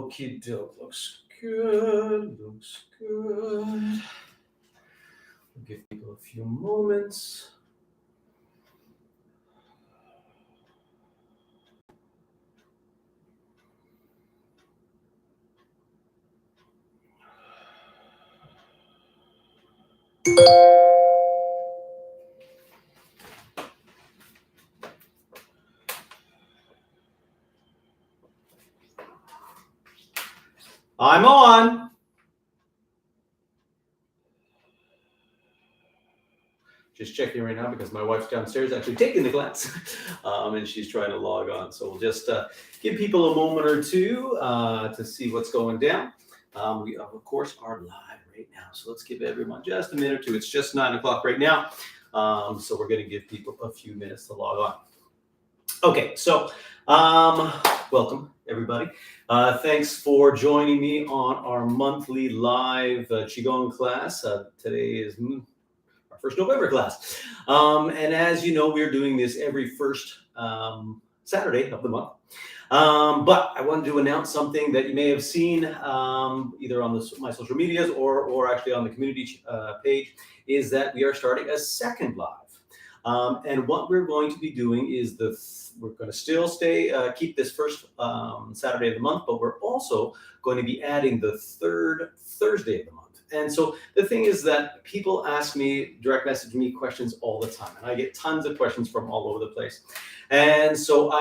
Okie doke. Looks good. Looks good. We'll give people a few moments. I'm on. Just checking right now because my wife's downstairs actually taking the class, and she's trying to log on. So we'll just give people a moment or two to see what's going down. We, of course, are live right now. So let's give everyone just a minute or two. It's just 9 o'clock right now. So we're going to give people a few minutes to log on. Okay, so welcome, everybody. Thanks for joining me on our monthly live Qigong class. Today is our first November class. And as you know, we're doing this every first Saturday of the month. But I wanted to announce something that you may have seen either on my social medias or actually on the community page, is that we are starting a second live. And what we're going to be doing is we're going to still keep this first Saturday of the month, but we're also going to be adding the third Thursday of the month. And so the thing is that people ask me, direct message me questions all the time, and I get tons of questions from all over the place. And so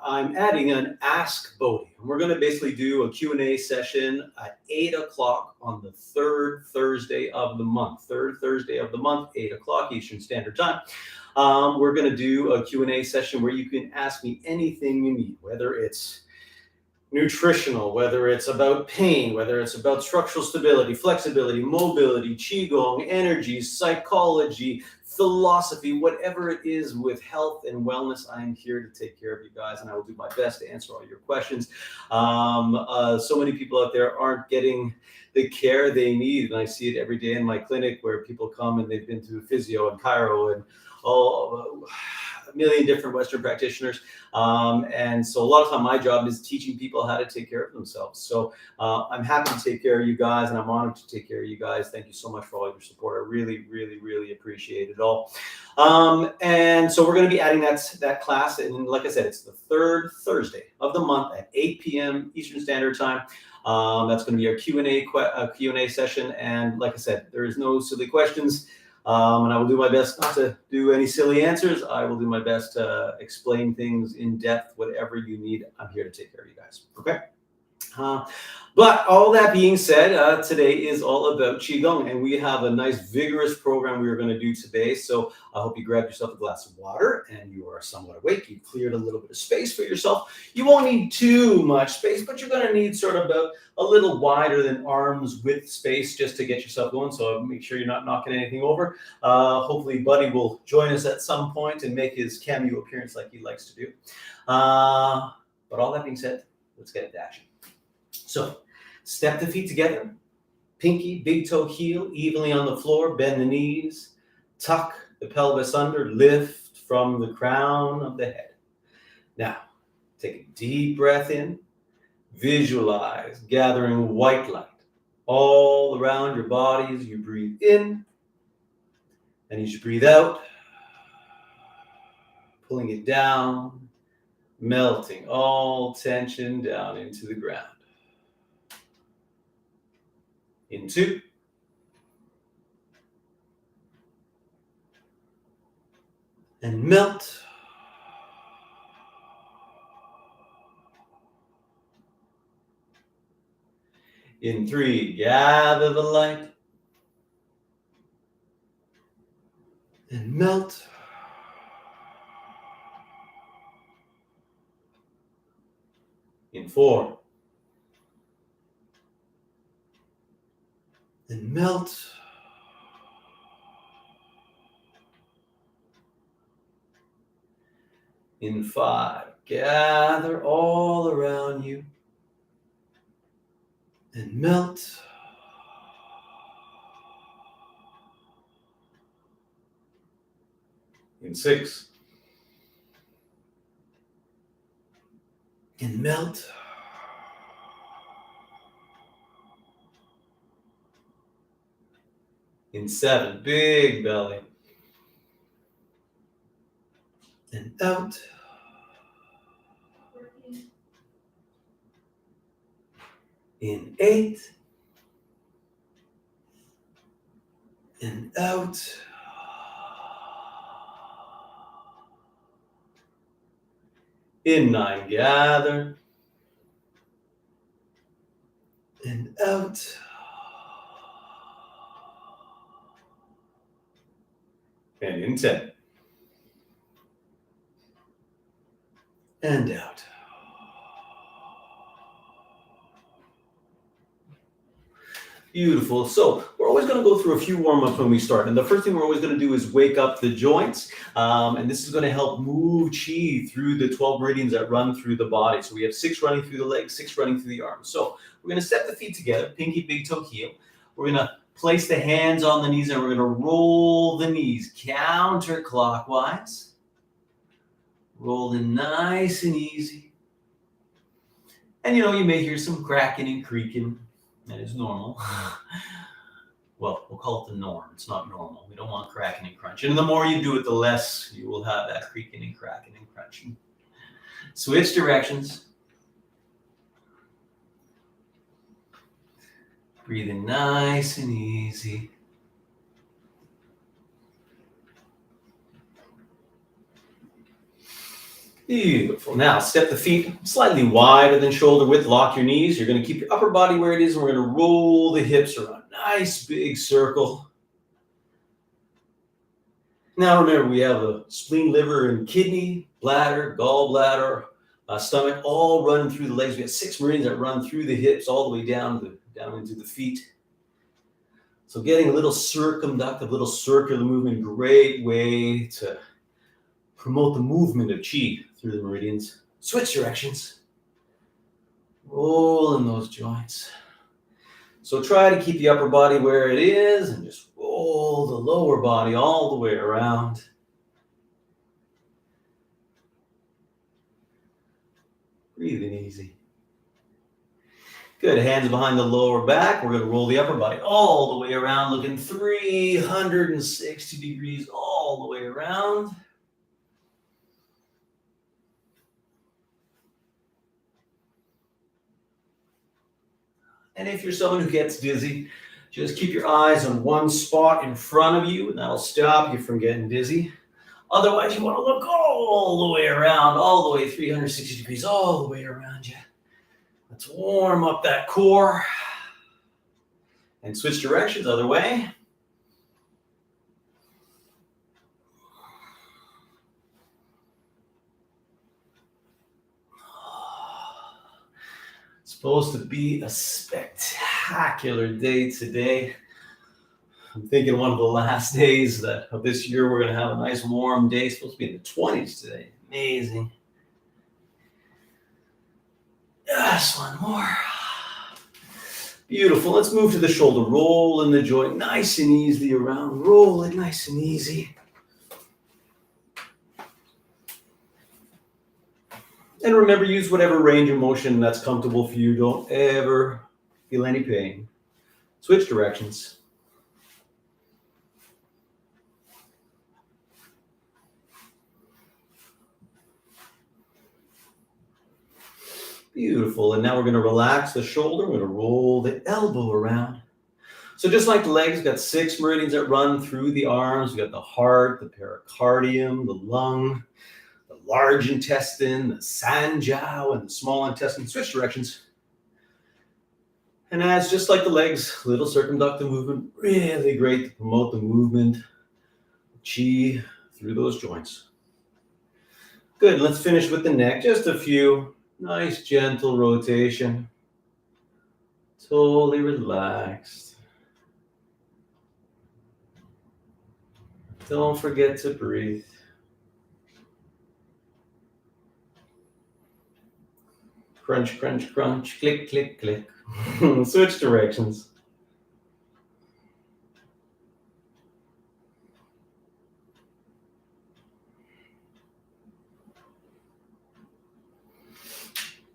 I'm adding an Ask Bodhi. And we're going to basically do a Q&A session at 8 o'clock on the third Thursday of the month. Third Thursday of the month, 8 o'clock Eastern Standard Time. We're going to do a Q&A session where you can ask me anything you need, whether it's nutritional, whether it's about pain, whether it's about structural stability, flexibility, mobility, Qigong, energy, psychology, philosophy, whatever it is with health and wellness, I am here to take care of you guys, and I will do my best to answer all your questions. So many people out there aren't getting the care they need, and I see it every day in my clinic where people come and they've been to physio and chiro and a million different Western practitioners. And so a lot of time my job is teaching people how to take care of themselves. So I'm happy to take care of you guys, and I'm honored to take care of you guys. Thank you so much for all your support. I really, really, really appreciate it all. And so we're going to be adding that class. And like I said, it's the third Thursday of the month at 8 p.m. Eastern Standard Time. That's going to be our Q&A session. And like I said, there is no silly questions. And I will do my best not to do any silly answers. I will do my best to explain things in depth, whatever you need. I'm here to take care of you guys. Okay. But all that being said, today is all about Qigong, and we have a nice vigorous program we are going to do today. So I hope you grab yourself a glass of water and you are somewhat awake. You've cleared a little bit of space for yourself. You won't need too much space, but you're going to need sort of about a little wider than arm's width space just to get yourself going. So make sure you're not knocking anything over. Hopefully Buddy will join us at some point and make his cameo appearance like he likes to do. But all that being said, let's get into action. So step the feet together, pinky, big toe, heel evenly on the floor, bend the knees, tuck the pelvis under, lift from the crown of the head. Now, take a deep breath in, visualize gathering white light all around your body as you breathe in, and as you breathe out, pulling it down, melting all tension down into the ground. In 2, and melt. In 3, gather the light and melt. In 4, and melt. In 5, gather all around you and melt. In 6, and melt. In 7, big belly. And out. In 8. And out. In 9, gather. And out. And in 10. And out. Beautiful. So we're always going to go through a few warm-ups when we start. And the first thing we're always going to do is wake up the joints. And this is going to help move Qi through the 12 meridians that run through the body. So we have 6 running through the legs, 6 running through the arms. So we're going to step the feet together, pinky, big toe, heel. We're going to place the hands on the knees and we're going to roll the knees counterclockwise. Rolling nice and easy. And you may hear some cracking and creaking. That is normal. Well, we'll call it the norm. It's not normal. We don't want cracking and crunching. And the more you do it, the less you will have that creaking and cracking and crunching. Switch directions. Breathing nice and easy. Beautiful. Now, step the feet slightly wider than shoulder width. Lock your knees. You're going to keep your upper body where it is, and we're going to roll the hips around. Nice big circle. Now, remember, we have a spleen, liver, and kidney, bladder, gallbladder, stomach, all running through the legs. We have 6 meridians that run through the hips all the way down into the feet. So getting a little circumductive, little circular movement, great way to promote the movement of Qi through the meridians. Switch directions. Roll in those joints. So try to keep the upper body where it is and just roll the lower body all the way around. Breathing easy. Good. Hands behind the lower back. We're going to roll the upper body all the way around, looking 360 degrees all the way around. And if you're someone who gets dizzy, just keep your eyes on one spot in front of you, and that'll stop you from getting dizzy. Otherwise, you want to look all the way around, all the way 360 degrees, all the way around you. Let's warm up that core. And switch directions, other way. Supposed to be a spectacular day today. I'm thinking one of the last days of this year, we're going to have a nice warm day. It's supposed to be in the 20s today. Amazing. Just one more. Beautiful. Let's move to the shoulder. Roll in the joint nice and easily around. Roll it nice and easy. And remember, use whatever range of motion that's comfortable for you. Don't ever feel any pain. Switch directions. Beautiful. And now we're going to relax the shoulder. We're going to roll the elbow around. So just like the legs, got 6 meridians that run through the arms. We got the heart, the pericardium, the lung, the large intestine, the sanjiao, and the small intestine. Switch directions. And as just like the legs, little circumductive movement, really great to promote the movement of Qi through those joints. Good. Let's finish with the neck. Just a few. Nice gentle rotation. Totally relaxed. Don't forget to breathe. Crunch, crunch, crunch. Click, click, click. Switch directions.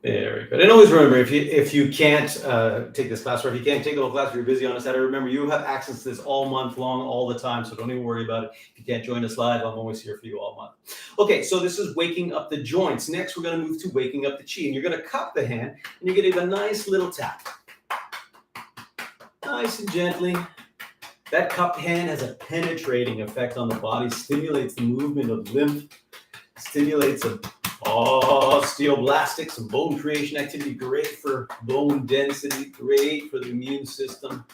Very Very good. And always remember, if you can't take this class, or if you can't take the whole class, if you're busy on a Saturday, remember you have access to this all month long, all the time. So don't even worry about it. If you can't join us live, I'm always here for you all month. Okay, so this is waking up the joints. Next, we're going to move to waking up the chi. And you're going to cup the hand, and you're going to give a nice little tap. Nice and gently. That cupped hand has a penetrating effect on the body, stimulates the movement of lymph, stimulates a osteoblastic, some bone creation activity, great for bone density, great for the immune system.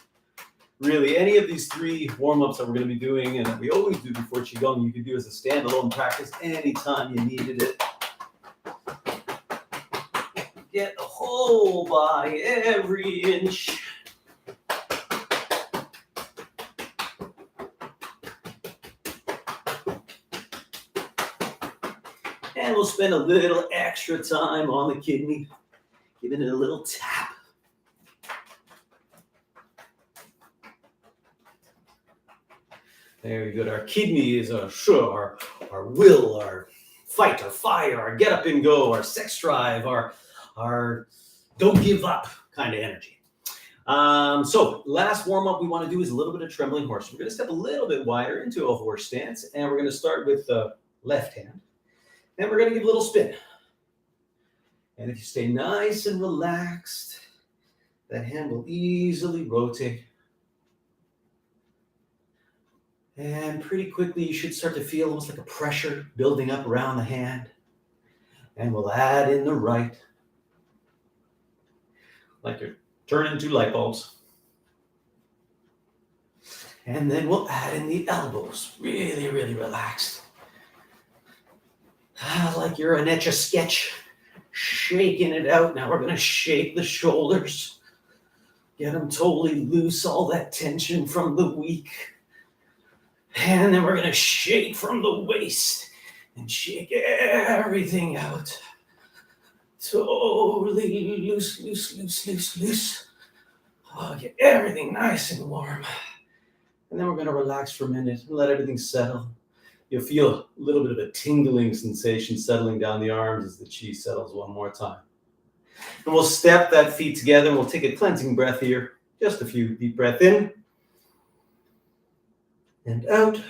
Really, any of these three warm-ups that we're going to be doing and that we always do before Qigong, you could do as a standalone practice anytime you needed it. Get the whole body, every inch. And we'll spend a little extra time on the kidney, giving it a little tap. Very good. Our kidney is our will, our fight, our fire, our get up and go, our sex drive, our don't give up kind of energy. So last warm up we want to do is a little bit of trembling horse. We're going to step a little bit wider into a horse stance, and we're going to start with the left hand. And we're going to give a little spin. And if you stay nice and relaxed, that hand will easily rotate. And pretty quickly, you should start to feel almost like a pressure building up around the hand. And we'll add in the right. Like you're turning two light bulbs. And then we'll add in the elbows. Really, really relaxed. Like you're an Etch-a-Sketch, shaking it out. Now we're going to shake the shoulders. Get them totally loose, all that tension from the week. And then we're going to shake from the waist and shake everything out. Totally loose, loose, loose, loose, loose. Oh, get everything nice and warm. And then we're going to relax for a minute and let everything settle. You'll feel a little bit of a tingling sensation settling down the arms as the chi settles one more time. And we'll step that feet together and we'll take a cleansing breath here. Just a few deep breaths in and out.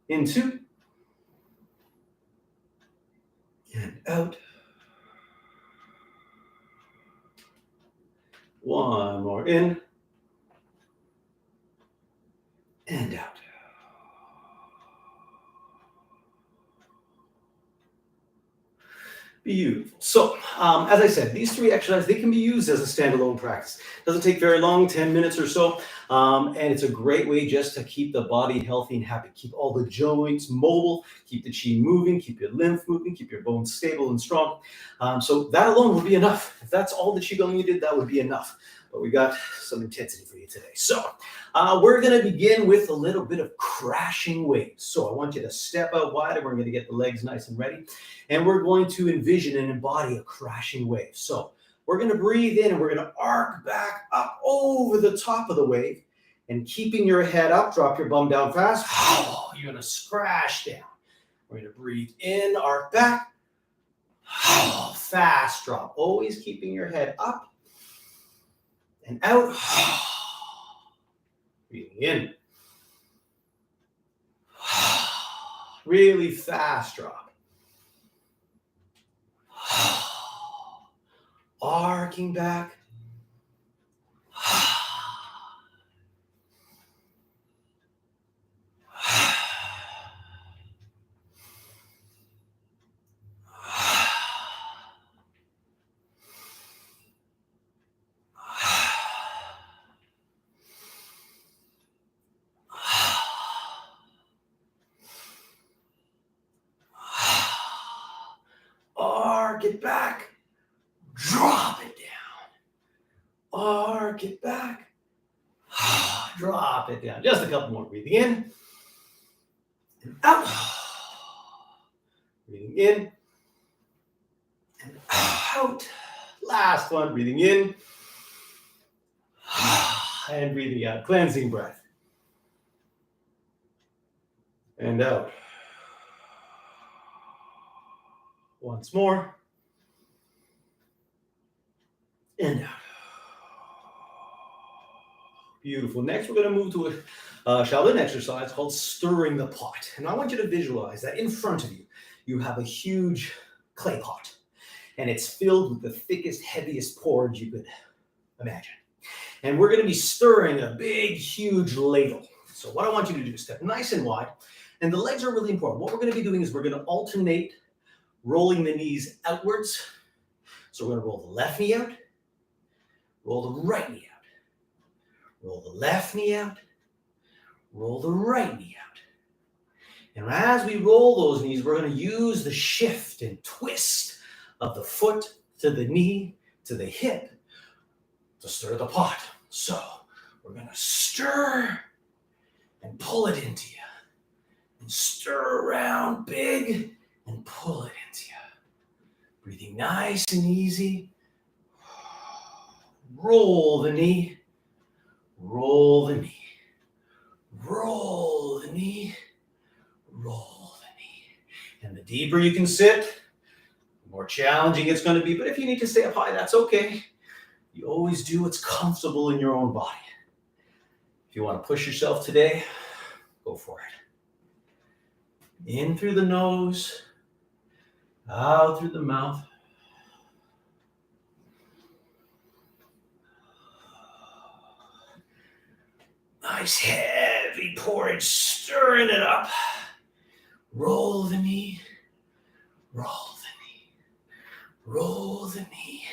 Into and out. One more in. And out. Beautiful. So, as I said, these three exercises, they can be used as a standalone practice. Doesn't take very long, 10 minutes or so. And it's a great way just to keep the body healthy and happy. Keep all the joints mobile, keep the chi moving, keep your lymph moving, keep your bones stable and strong. So that alone will be enough. If that's all the Qigong you did, that would be enough. But we got some intensity for you today. So we're going to begin with a little bit of crashing waves. So I want you to step out wide, and we're going to get the legs nice and ready. And we're going to envision and embody a crashing wave. So we're going to breathe in, and we're going to arc back up over the top of the wave. And keeping your head up, drop your bum down fast. You're going to crash down. We're going to breathe in, arc back. Fast drop. Always keeping your head up. And out. Breathing in. Really fast drop. Arcing back. Arc it back, drop it down. Arc it back, drop it down. Just a couple more. Breathing in and out. Breathing in and out. Last one. Breathing in and breathing out. Cleansing breath. And out. Once more. And out. Beautiful. Next, we're going to move to a Shaolin exercise called stirring the pot. And I want you to visualize that in front of you, you have a huge clay pot. And it's filled with the thickest, heaviest porridge you could imagine. And we're going to be stirring a big, huge ladle. So what I want you to do is step nice and wide. And the legs are really important. What we're going to be doing is we're going to alternate rolling the knees outwards. So we're going to roll the left knee out, roll the right knee out. Roll the left knee out, roll the right knee out. And as we roll those knees, we're going to use the shift and twist of the foot to the knee to the hip to stir the pot. So we're going to stir and pull it into you. And stir around big and pull it into you. Breathing nice and easy. Roll the knee. Roll the knee, roll the knee, roll the knee. And the deeper you can sit, the more challenging it's going to be. But if you need to stay up high, that's okay. You always do what's comfortable in your own body. If you want to push yourself today, go for it. In through the nose, out through the mouth. Nice heavy porridge, stirring it up. Roll the knee, roll the knee, roll the knee,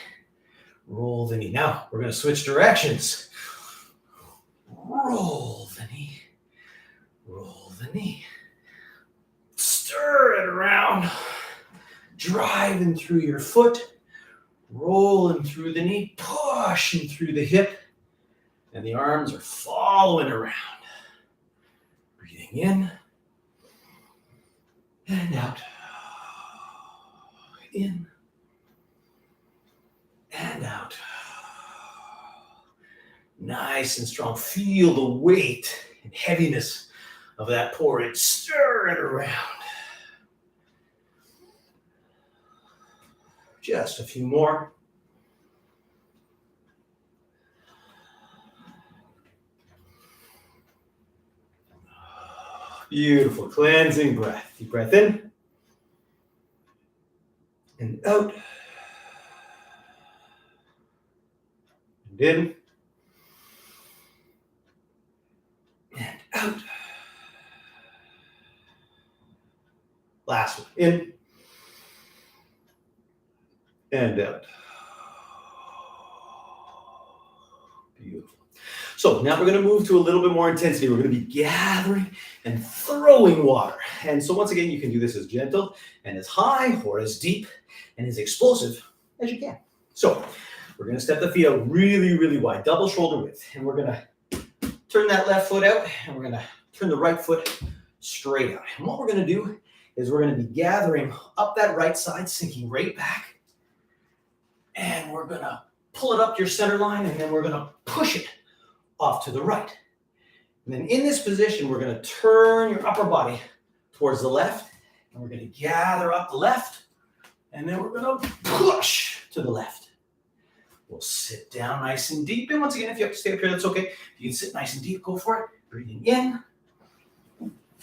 roll the knee. Now we're going to switch directions. Roll the knee, roll the knee. Stir it around, driving through your foot, rolling through the knee, pushing through the hip. And the arms are following around. Breathing in and out. In and out. Nice and strong. Feel the weight and heaviness of that porridge. Stir it around. Just a few more. Beautiful, cleansing breath. Deep breath in and out. And in and out. Last one, in and out. Beautiful. So now we're going to move to a little bit more intensity. We're going to be gathering and throwing water. And so once again, you can do this as gentle and as high or as deep and as explosive as you can. So we're going to step the feet out really, really wide, double shoulder width. And we're going to turn that left foot out and we're going to turn the right foot straight out. And what we're going to do is we're going to be gathering up that right side, sinking right back. And we're going to pull it up to your center line and then we're going to push it off to the right. And then in this position, we're going to turn your upper body towards the left, and we're going to gather up the left, and then we're going to push to the left. We'll sit down nice and deep. And once again, if you have to stay up here, that's okay. If you can sit nice and deep, go for it. Breathing in,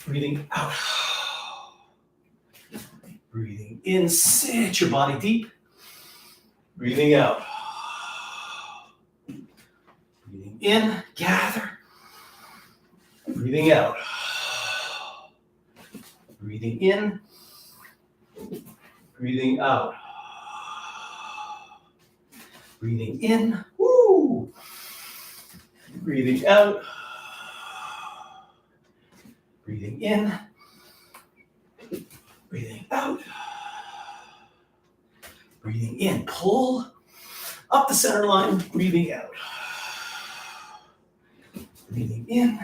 breathing out. Breathing in, sit your body deep. Breathing out. Breathing in, gather. Breathing out. Breathing in. Breathing out. Breathing in. Woo! Breathing out. Breathing in. Breathing out. Breathing in. Pull up the center line. Breathing out. Breathing in.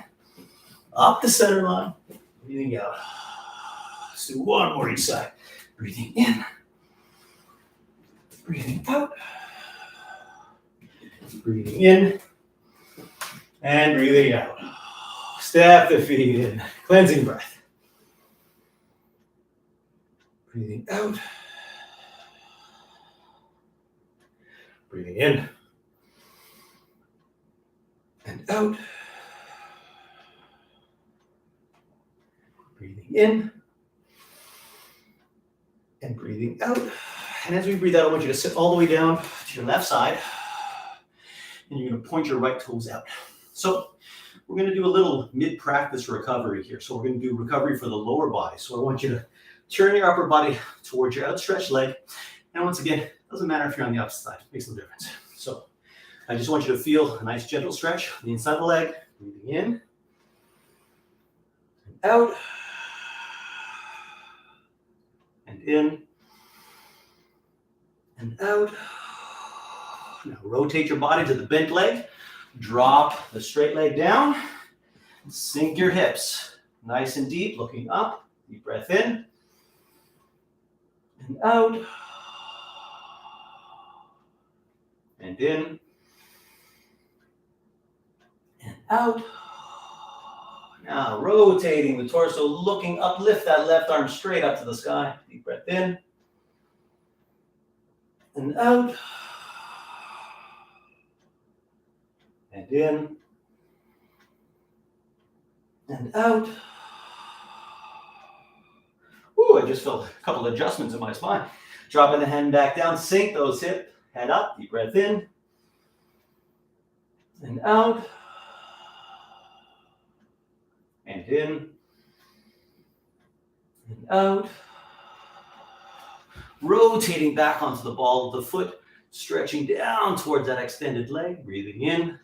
Up the center line. Breathing out. Let's do one more each side. Breathing in. Breathing out. Breathing in. And breathing out. Step the feet in. Cleansing breath. Breathing out. Breathing in and out. Breathing in and breathing out. And as we breathe out, I want you to sit all the way down to your left side. And you're going to point your right toes out. So we're going to do a little mid-practice recovery here. So we're going to do recovery for the lower body. So I want you to turn your upper body towards your outstretched leg. And once again, it doesn't matter if you're on the opposite side. It makes no difference. So I just want you to feel a nice gentle stretch on the inside of the leg. Breathing in and out. And in and out. Now rotate your body to the bent leg. Drop the straight leg down. Sink your hips. Nice and deep, looking up. Deep breath in and out. And in and out. Now rotating the torso, looking up, lift that left arm straight up to the sky. Deep breath in and out. And in and out. Ooh, I just felt a couple of adjustments in my spine. Dropping the hand back down, sink those hips, head up, deep breath in and out. And in and out. Rotating back onto the ball of the foot, stretching down towards that extended leg, breathing in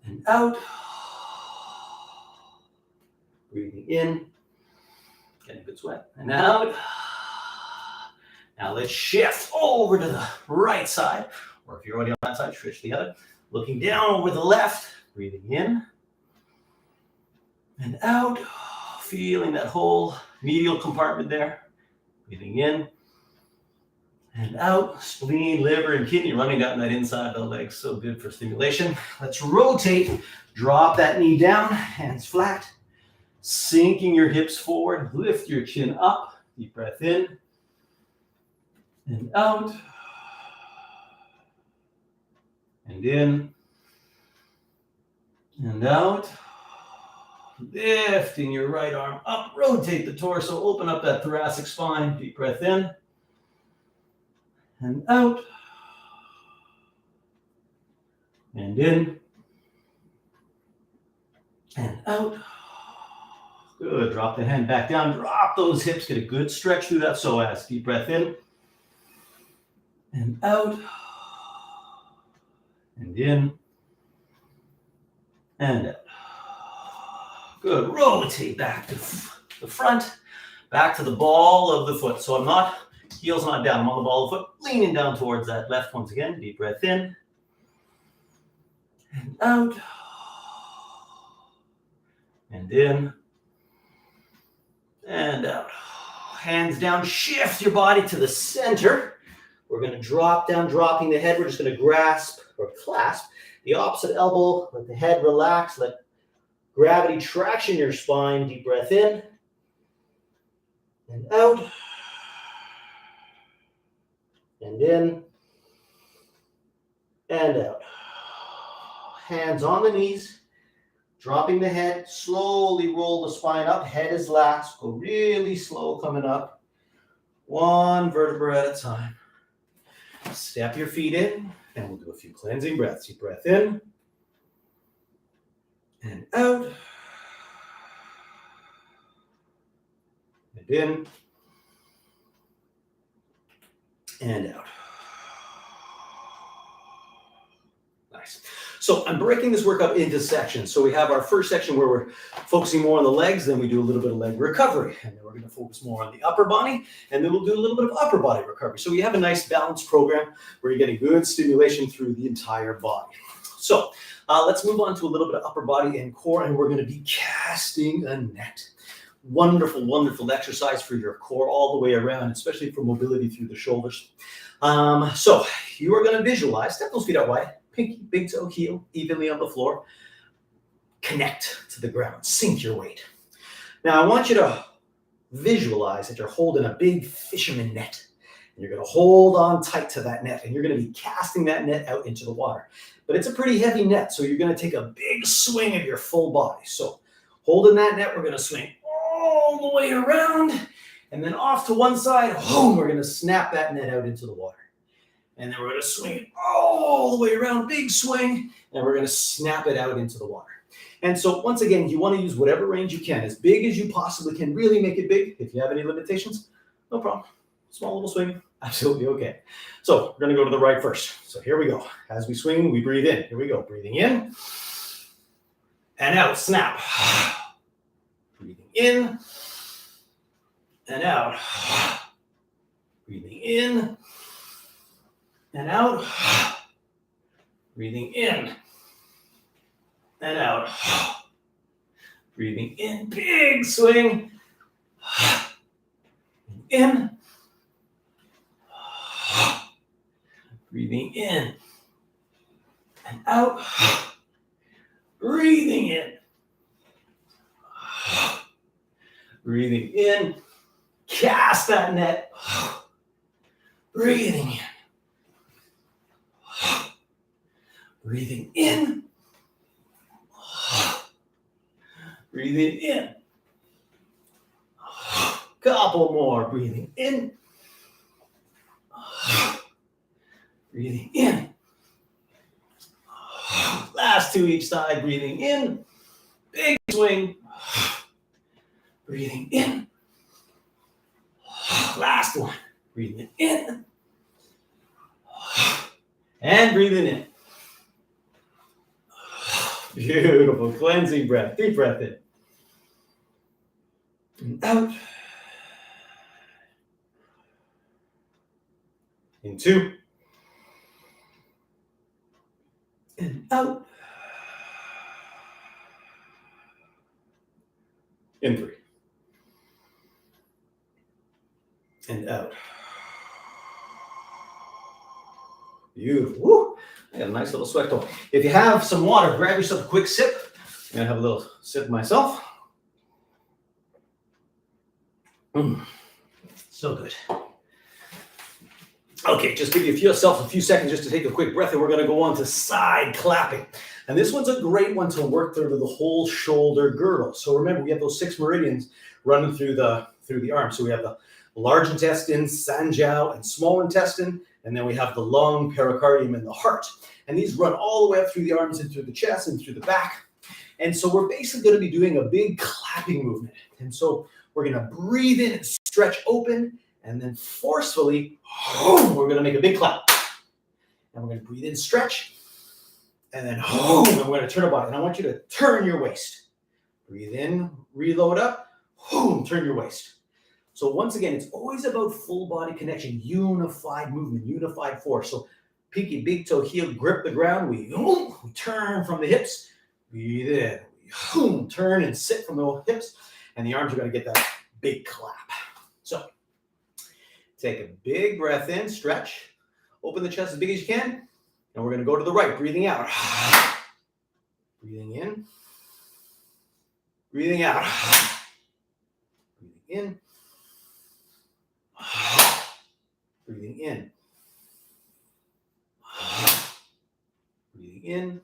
and out. Breathing in, getting a good sweat, and out. Now let's shift over to the right side, or if you're already on that side, switch the other. Looking down over the left, breathing in and out. Feeling that whole medial compartment there. Breathing in and out. Spleen, liver, and kidney running down that inside of the leg. So good for stimulation. Let's rotate. Drop that knee down, hands flat. Sinking your hips forward. Lift your chin up. Deep breath in and out. And in and out. Lifting your right arm up. Rotate the torso. Open up that thoracic spine. Deep breath in and out. And in and out. Good. Drop the hand back down. Drop those hips. Get a good stretch through that psoas. Deep breath in and out. And in and out. Good. Rotate back to the front, back to the ball of the foot. So I'm not, heels not down. I'm on the ball of the foot, leaning down towards that left once again. Deep breath in and out. And in and out. Hands down. Shift your body to the center. We're going to drop down, dropping the head. We're just going to grasp or clasp the opposite elbow. Let the head relax. Let gravity traction your spine. Deep breath in and out. And in and out. Hands on the knees. Dropping the head. Slowly roll the spine up. Head is last. Go really slow coming up. One vertebra at a time. Step your feet in. And we'll do a few cleansing breaths. Deep breath in and out. And in and out. Nice. So I'm breaking this work up into sections. So we have our first section where we're focusing more on the legs, then we do a little bit of leg recovery, and then we're going to focus more on the upper body, and then we'll do a little bit of upper body recovery. So we have a nice balanced program where you're getting good stimulation through the entire body. So let's move on to a little bit of upper body and core, and we're going to be casting a net. Wonderful, wonderful exercise for your core all the way around, especially for mobility through the shoulders. So you are going to visualize, step those feet out wide, pinky, big toe, heel, evenly on the floor. Connect to the ground, sink your weight. Now I want you to visualize that you're holding a big fisherman net, You're going to hold on tight to that net, and you're going to be casting that net out into the water. But it's a pretty heavy net, so you're going to take a big swing of your full body. So holding that net, we're going to swing all the way around, and then off to one side, we're going to snap that net out into the water. And then we're going to swing it all the way around, big swing, and we're going to snap it out into the water. And so once again, you want to use whatever range you can, as big as you possibly can. Really make it big. If you have any limitations, no problem. Small little swing, absolutely okay. So we're going to go to the right first. So here we go. As we swing, we breathe in. Here we go. Breathing in and out. Snap. Breathing in and out. Breathing in and out. Breathing in and out. Breathing in, big swing. In. Breathing in and out. Breathing in. Breathing in. Cast that net. Breathing in. Breathing in. Breathing in. Couple more. Breathing in. Breathing in. Last two each side. Breathing in. Big swing. Breathing in. Last one. Breathing in. And breathing in. Beautiful. Cleansing breath. Deep breath in. And out. In 2. And out. In 3. And out. Beautiful. Woo. I got a nice little sweat going. If you have some water, grab yourself a quick sip. I'm going to have a little sip myself. So good. Okay, just give yourself a few seconds just to take a quick breath, and we're going to go on to side clapping. And this one's a great one to work through the whole shoulder girdle. So remember, we have those 6 meridians running through the arm. So we have the large intestine, sanjiao, and small intestine, and then we have the lung, pericardium, and the heart. And these run all the way up through the arms and through the chest and through the back. And so we're basically going to be doing a big clapping movement. And so we're going to breathe in and stretch open, and then forcefully, we're going to make a big clap. And we're going to breathe in, stretch, and then and we're going to turn our body. And I want you to turn your waist. Breathe in, reload up, turn your waist. So once again, it's always about full body connection, unified movement, unified force. So pinky, big toe, heel, grip the ground. We turn from the hips. Breathe in. We turn and sit from the hips. And the arms are going to get that big clap. So take a big breath in, stretch. Open the chest as big as you can. And we're going to go to the right, breathing out. Breathing in. Breathing out. Breathing in. Breathing in. Breathing in.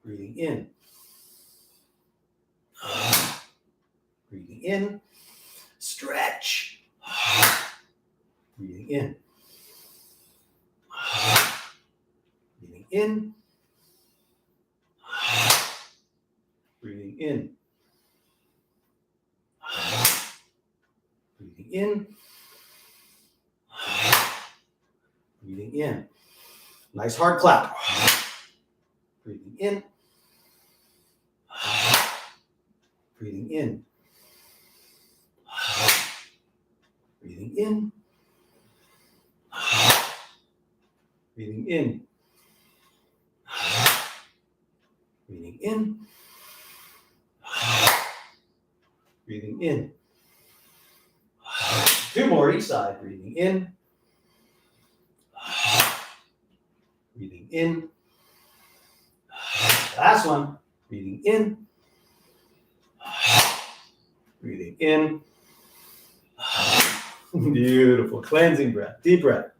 Breathing in. Breathing in. Stretch. Breathing in. Breathing in. Breathing in. Breathing in. Breathing in. Nice hard clap. Breathing in. Breathing in. Breathing in. Breathing in. Breathing in. Breathing in. 2 more each side. Breathing in. Breathing in. Last one. Breathing in. Breathing in. Beautiful. Cleansing breath. Deep breath.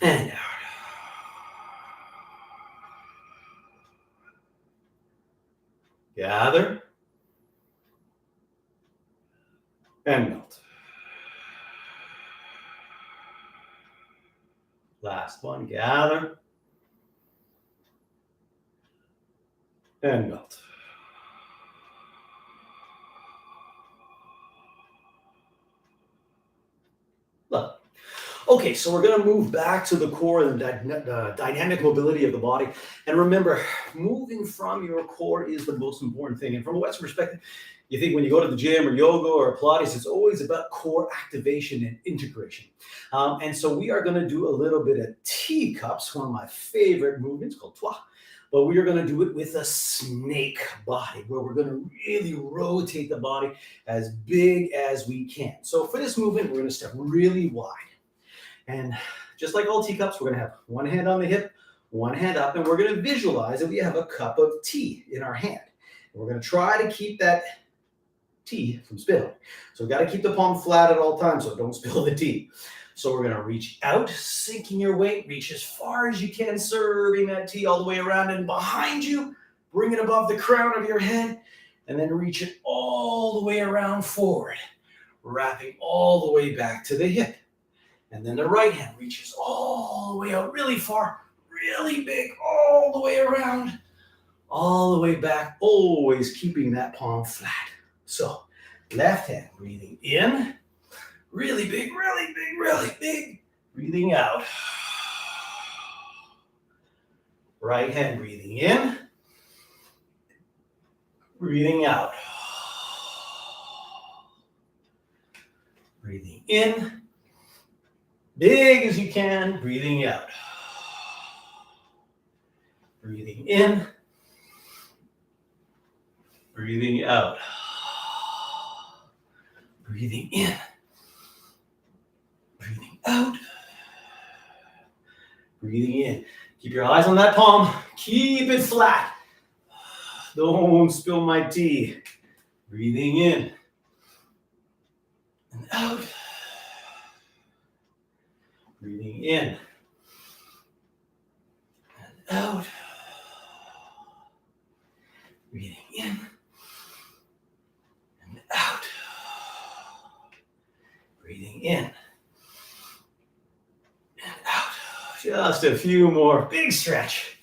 And out. Gather. And melt. Last one. Gather. And melt. Look. Okay, so we're going to move back to the core and the dynamic mobility of the body. And remember, moving from your core is the most important thing. And from a Western perspective, you think when you go to the gym or yoga or Pilates, it's always about core activation and integration. And so we are going to do a little bit of teacups, one of my favorite movements called Twa. But we are going to do it with a snake body, where we're going to really rotate the body as big as we can. So for this movement, we're going to step really wide. And just like all teacups, we're going to have one hand on the hip, one hand up, and we're going to visualize that we have a cup of tea in our hand. And we're going to try to keep that tea from spilling. So we've got to keep the palm flat at all times so don't spill the tea. So we're going to reach out, sinking your weight, reach as far as you can, serving that tea all the way around and behind you. Bring it above the crown of your head, and then reach it all the way around forward, wrapping all the way back to the hip. And then the right hand reaches all the way out really far, really big, all the way around, all the way back, always keeping that palm flat. So left hand breathing in, really big, really big, really big, breathing out. Right hand breathing in, breathing out. Breathing in. Big as you can, breathing out. Breathing in, breathing out. Breathing in, breathing out. Breathing in. Keep your eyes on that palm. Keep it flat. Don't spill my tea. Breathing in and out. Breathing in and out. Breathing in and out. Breathing in and out. Just a few more. Big stretch.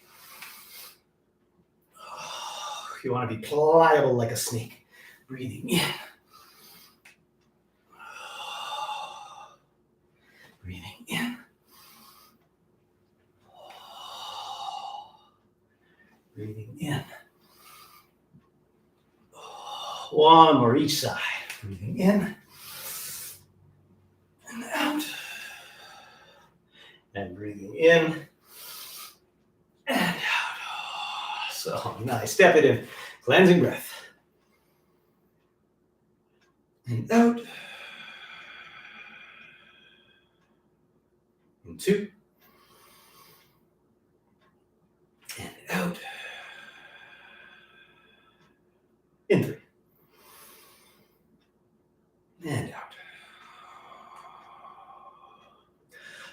You want to be pliable like a snake. Breathing in. Breathing in. Breathing in. One more each side. Breathing in and out. And breathing in and out. So nice. Step it in. Cleansing breath. And out. And 2. And out. In 3. And out.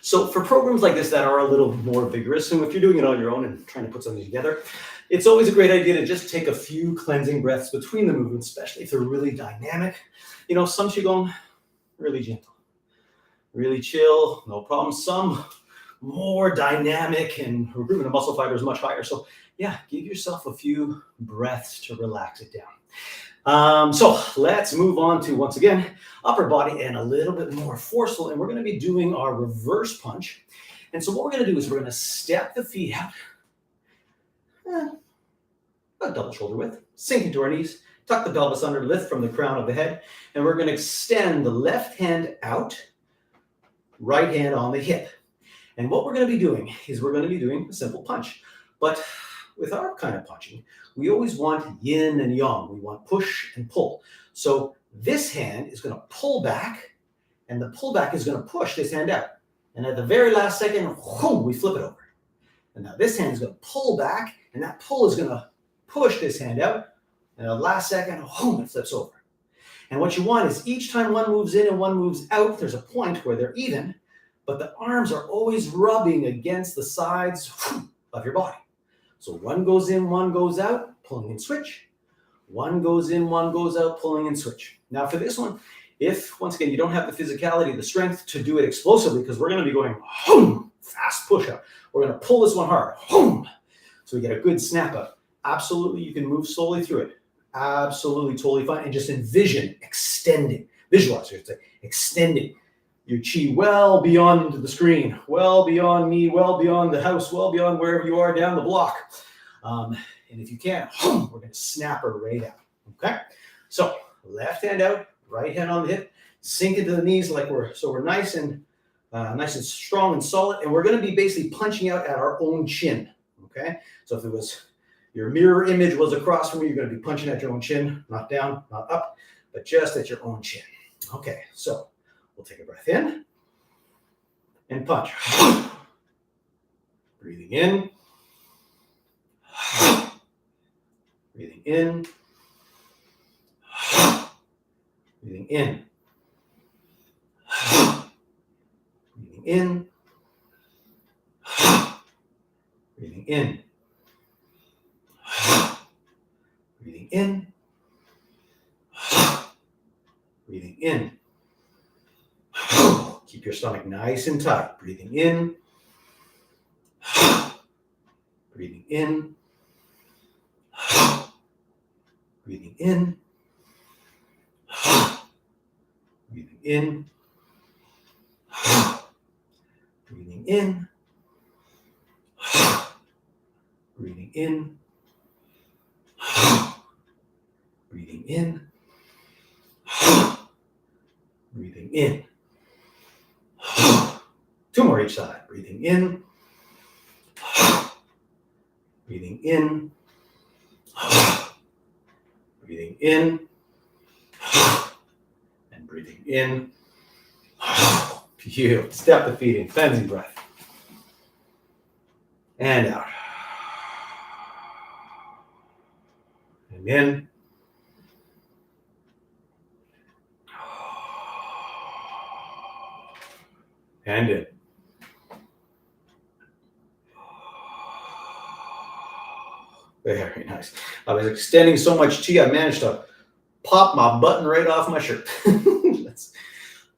So for programs like this that are a little more vigorous, and if you're doing it on your own and trying to put something together, it's always a great idea to just take a few cleansing breaths between the movements, especially if they're really dynamic. You know, some Qigong, really gentle, really chill, no problem. Some more dynamic and recruitment of muscle fibers much higher. So yeah, give yourself a few breaths to relax it down. So let's move on to, once again, upper body and a little bit more forceful. And we're going to be doing our reverse punch. And so what we're going to do is we're going to step the feet out, about double shoulder width, sink into our knees, tuck the pelvis under, lift from the crown of the head. And we're going to extend the left hand out, right hand on the hip. And what we're going to be doing is we're going to be doing a simple punch. But with our kind of punching, we always want yin and yang. We want push and pull. So this hand is going to pull back, and the pullback is going to push this hand out. And at the very last second, whoom, we flip it over. And now this hand is going to pull back, and that pull is going to push this hand out. And at the last second, whoom, it flips over. And what you want is each time one moves in and one moves out, there's a point where they're even, but the arms are always rubbing against the sides of your body. So one goes in, one goes out, pulling and switch. One goes in, one goes out, pulling and switch. Now for this one, if, once again, you don't have the physicality, the strength to do it explosively, because we're going to be going fast push-up. We're going to pull this one hard. So we get a good snap up. Absolutely, you can move slowly through it. Absolutely, totally fine. And just envision extending. Visualize, I should say, extending your chi well beyond into the screen, well beyond me, well beyond the house, well beyond wherever you are down the block. And if you can, we're going to snap her right out. Okay? So left hand out, right hand on the hip, sink into the knees like we're nice and strong and solid. And we're going to be basically punching out at our own chin. Okay? So if it was your mirror image was across from you, you're going to be punching at your own chin, not down, not up, but just at your own chin. Okay, so we'll take a breath in and punch. Breathing in. Breathing in. Breathing in. Breathing in. Breathing in. Breathing in. Breathing in. Keep your stomach nice and tight. Breathing in. Breathing in. Breathing in. Breathing in. Breathing in. Breathing in. Breathing in. Breathing in. Two more each side. Breathing in. Breathing in. Breathing in. And breathing in. Beautiful. Step the feet in. Cleansing breath. And out. And in. And in. Very nice. I was extending so much chi, I managed to pop my button right off my shirt. Let's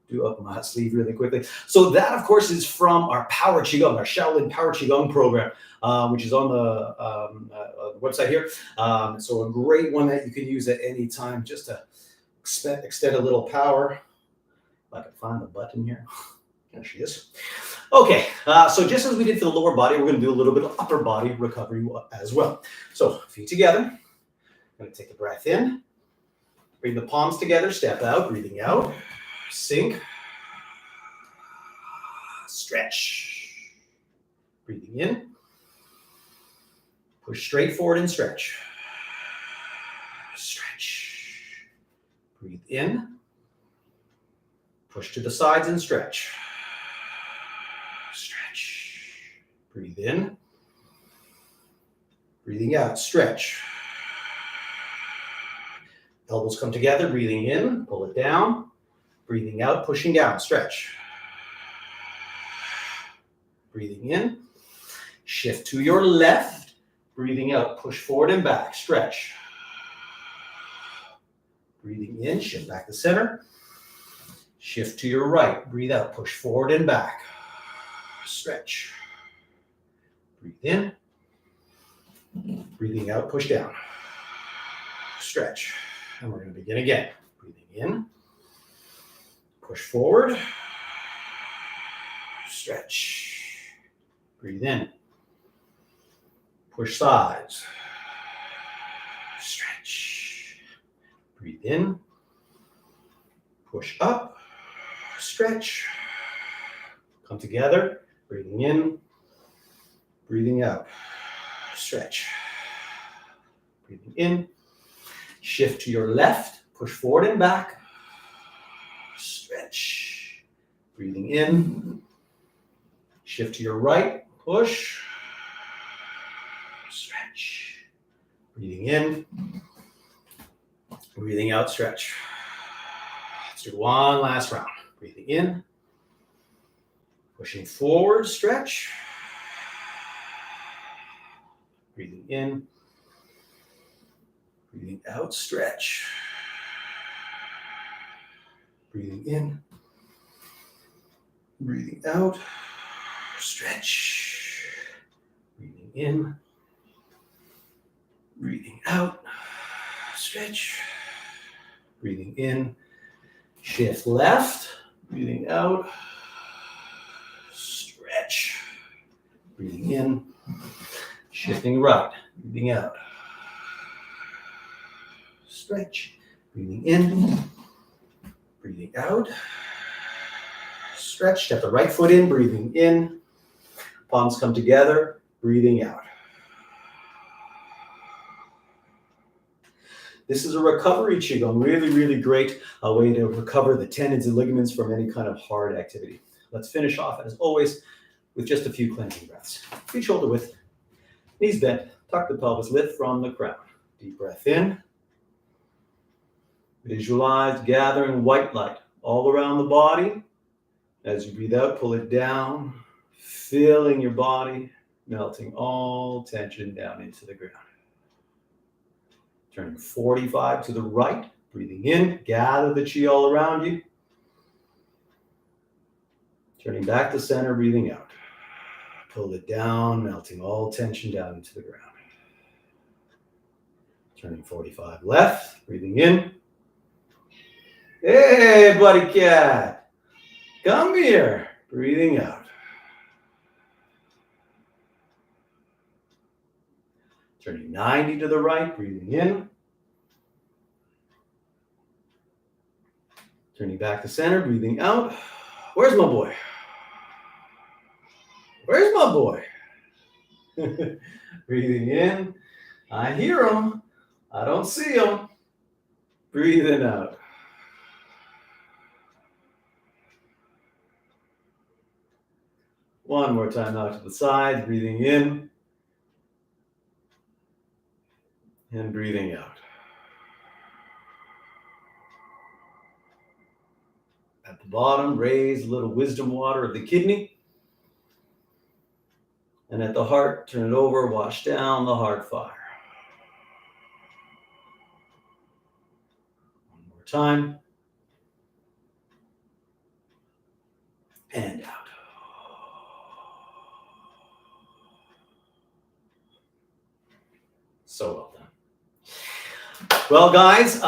do up my sleeve really quickly. So that, of course, is from our Power Qigong, our Shaolin Power Qigong program, which is on the website here. So a great one that you can use at any time just to extend a little power. If I can find the button here. There she is. Okay, so just as we did for the lower body, we're going to do a little bit of upper body recovery as well. So feet together. I'm going to take a breath in. Bring the palms together, step out, breathing out. Sink. Stretch. Breathing in. Push straight forward and stretch. Stretch. Breathe in. Push to the sides and stretch. Stretch. Breathe in. Breathing out, stretch. Elbows come together, breathing in, pull it down. Breathing out, pushing down, stretch. Breathing in. Shift to your left. Breathing out, push forward and back, stretch. Breathing in, shift back to center. Shift to your right, breathe out, push forward and back. Stretch. Breathe in. Breathing out, push down. Stretch. And we're going to begin again. Breathing in. Push forward. Stretch. Breathe in. Push sides. Stretch. Breathe in. Push up. Stretch. Come together. Breathing in. Breathing out. Stretch. Breathing in. Shift to your left. Push forward and back. Stretch. Breathing in. Shift to your right. Push. Stretch. Breathing in. Breathing out. Stretch. do one last round. Breathing in, pushing forward, stretch. Breathing in, breathing out, stretch. Breathing in, breathing out, stretch. Breathing in, breathing out, stretch. Breathing in, shift left, breathing out, stretch. Breathing in, shifting right, breathing out, stretch. Breathing in, breathing out, stretch. Step the right foot in, breathing in, palms come together, breathing out. This is a recovery Qigong, really, really great way to recover the tendons and ligaments from any kind of hard activity. Let's finish off, as always, with just a few cleansing breaths. Feet shoulder width, knees bent, tuck the pelvis, lift from the crown. Deep breath in. Visualize gathering white light all around the body. As you breathe out, pull it down, filling your body, melting all tension down into the ground. Turning 45 to the right, breathing in, gather the chi all around you. Turning back to center, breathing out. Pull it down, melting all tension down into the ground. Turning 45 left, breathing in. Hey, buddy cat, come here, breathing out. Turning 90 to the right, breathing in. Turning back to center, breathing out. Where's my boy? Where's my boy? Breathing in. I hear him. I don't see him. Breathing out. One more time out to the side, breathing in. And breathing out. At the bottom, raise a little wisdom water of the kidney. And at the heart, turn it over, wash down the heart fire. One more time. And out. So well done. Well, guys,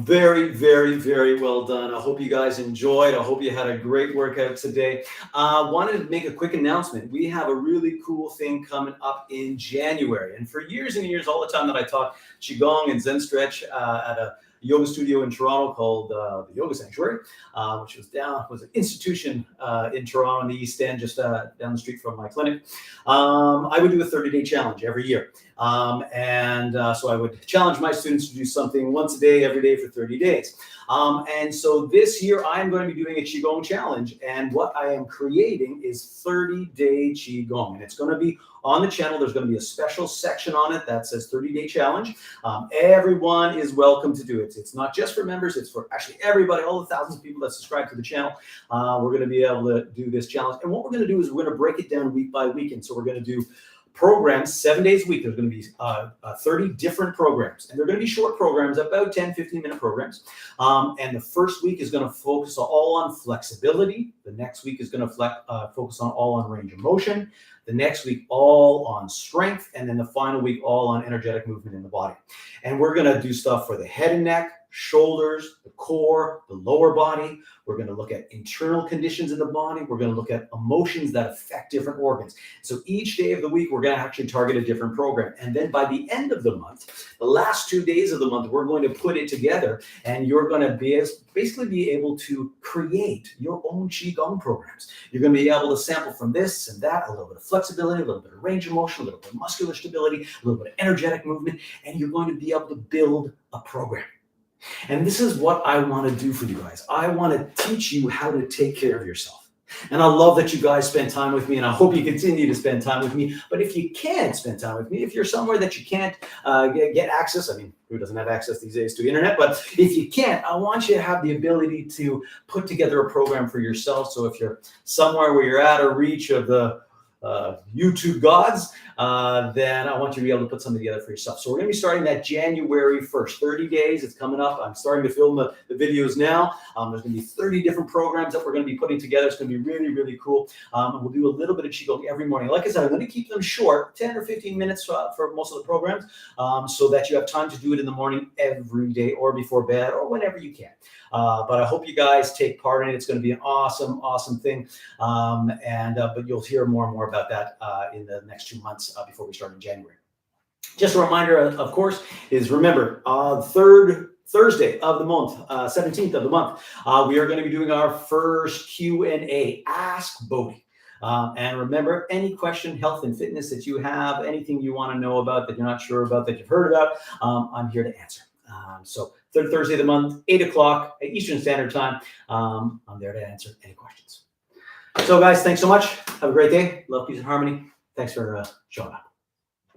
very, very, very well done. I hope you guys enjoyed. I hope you had a great workout today. Wanted to make a quick announcement. We have a really cool thing coming up in January. And for years and years, all the time that I taught Qigong and Zen Stretch at a yoga studio in Toronto called the Yoga Sanctuary, which was an institution in Toronto in the East End, just down the street from my clinic. I would do a 30-day challenge every year. So I would challenge my students to do something once a day, every day for 30 days. And so this year I'm going to be doing a Qigong challenge. And what I am creating is 30-day Qigong. And it's going to be on the channel. There's going to be a special section on it that says 30-day challenge. Everyone is welcome to do it. It's not just for members. It's for actually everybody, all the thousands of people that subscribe to the channel. We're going to be able to do this challenge. And what we're going to do is we're going to break it down week by week. And so we're going to do programs 7 days a week. There's going to be 30 different programs, and they're going to be short programs, about 10-15-minute programs. And the first week is going to focus all on flexibility. The next week is going to focus all on range of motion. The next week, all on strength. And then the final week, all on energetic movement in the body. And we're going to do stuff for the head and neck, shoulders, the core, the lower body. We're going to look at internal conditions in the body. We're going to look at emotions that affect different organs. So each day of the week, we're going to actually target a different program. And then by the end of the month, the last 2 days of the month, we're going to put it together, and you're going to basically be able to create your own Qigong programs. You're going to be able to sample from this and that, a little bit of flexibility, a little bit of range of motion, a little bit of muscular stability, a little bit of energetic movement, and you're going to be able to build a program. And this is what I want to do for you guys. I want to teach you how to take care of yourself. And I love that you guys spend time with me, and I hope you continue to spend time with me. But if you can't spend time with me, if you're somewhere that you can't get access, I mean, who doesn't have access these days to the internet? But if you can't, I want you to have the ability to put together a program for yourself. So if you're somewhere where you're out of reach of the YouTube gods, then I want you to be able to put something together for yourself. So we're going to be starting that January 1st, 30 days. It's coming up. I'm starting to film the videos now. There's going to be 30 different programs that we're going to be putting together. It's going to be really, really cool. And we'll do a little bit of Qigong every morning. Like I said, I'm going to keep them short, 10 or 15 minutes for most of the programs, so that you have time to do it in the morning every day or before bed or whenever you can. But I hope you guys take part in it. It's going to be an awesome, awesome thing. But you'll hear more and more about that in the next 2 months before we start in January. Just a reminder, of course, is remember, third Thursday of the month, 17th of the month, we are going to be doing our first Q&A, Ask Bodhi. And remember, any question, health and fitness that you have, anything you want to know about that you're not sure about, that you've heard about, I'm here to answer. So third Thursday of the month, 8 o'clock Eastern Standard Time. I'm there to answer any questions. So guys, thanks so much. Have a great day. Love, peace, and harmony. Thanks for showing up.